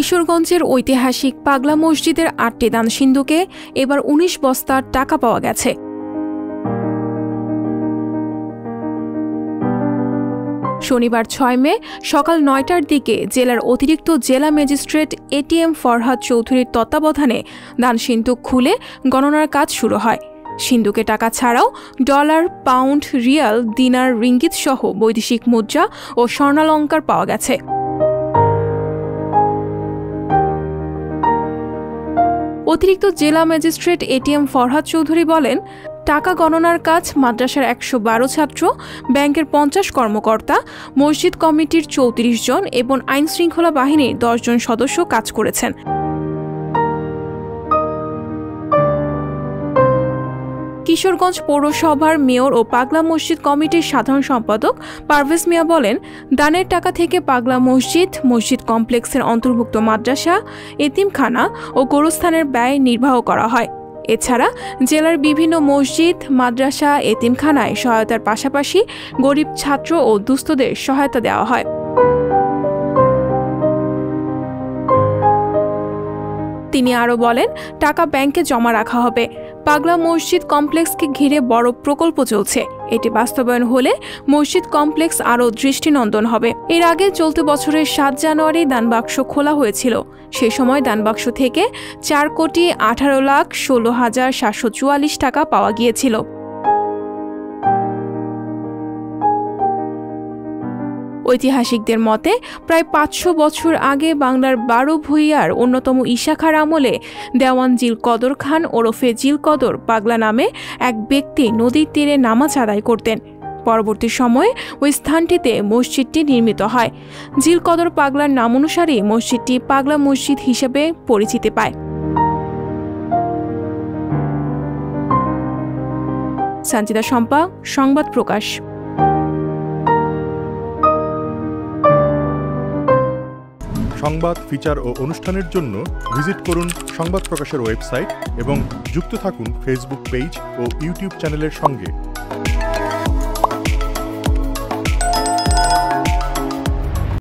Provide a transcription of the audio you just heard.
কিশোরগঞ্জের ঐতিহাসিক পাগলা মসজিদের ৮টি দান সিন্ধুকে এবার ১৯ বস্তার টাকা পাওয়া গেছে। শনিবার ৬ মে সকাল ৯টার দিকে জেলার অতিরিক্ত জেলা ম্যাজিস্ট্রেট এটিএম ফরহাদ চৌধুরীর তত্ত্বাবধানে দান সিন্ধুক খুলে গণনার কাজ শুরু হয়। সিন্ধুকে টাকা ছাড়াও ডলার, পাউন্ড, রিয়াল, দিনার, রিঙ্গিত সহ বৈদেশিক মুদ্রা ও স্বর্ণালংকার পাওয়া গেছে। অতিরিক্ত জেলা ম্যাজিস্ট্রেট এটিএম ফরহাদ চৌধুরী বলেন, টাকা গণনার কাজ মাদ্রাসার ১১২ ছাত্র, ব্যাংকের ৫০ কর্মকর্তা, মসজিদ কমিটির ৩৪ জন এবং আইনশৃঙ্খলা বাহিনীর ১০ জন সদস্য কাজ করেছেন। কিশোরগঞ্জ পৌরসভার মেয়র ও পাগলা মসজিদ কমিটির সাধারণ সম্পাদক পারভেজ মিয়া বলেন, দানের টাকা থেকে পাগলা মসজিদ, মসজিদ কমপ্লেক্সের অন্তর্ভুক্ত মাদ্রাসা, এতিমখানা ও গোরস্থানের ব্যয় নির্বাহ করা হয়। এছাড়া জেলার বিভিন্ন মসজিদ, মাদ্রাসা, এতিমখানায় সহায়তার পাশাপাশি গরিব ছাত্র ও দুস্থদের সহায়তা দেওয়া হয়। তিনি আরও বলেন, টাকা ব্যাংকে জমা রাখা হবে। পাগলা মসজিদ কমপ্লেক্সকে ঘিরে বড় প্রকল্প চলছে। এটি বাস্তবায়ন হলে মসজিদ কমপ্লেক্স আরও দৃষ্টিনন্দন হবে। এর আগে চলতি বছরের ৭ জানুয়ারি দানবাক্স খোলা হয়েছিল। সে সময় দানবাক্স থেকে ৪,১৮,১৬,৭৪৪ টাকা পাওয়া গিয়েছিল। ঐতিহাসিকদের মতে প্রায় ৫০০ বছর আগে বাংলার ১২ ভূঁইয়ার অন্যতম ঈশাখার আমলে দেওয়ান জিল কদর খান ওরফে জিল কদর পাগলা নামে এক ব্যক্তি নদীর তীরে নামাজ আদায় করতেন। পরবর্তী সময়ে ওই স্থানটিতে মসজিদটি নির্মিত হয়। জিল কদর পাগলার নাম অনুসারেই মসজিদটি পাগলা মসজিদ হিসেবে পরিচিতি পায়। সঞ্চিতা শম্পা, সংবাদ প্রকাশ। সংবাদ, ফিচার ও অনুষ্ঠানের জন্য ভিজিট করুন সংবাদ প্রকাশের ওয়েবসাইট এবং যুক্ত থাকুন ফেসবুক পেজ ও ইউটিউব চ্যানেলের সঙ্গে।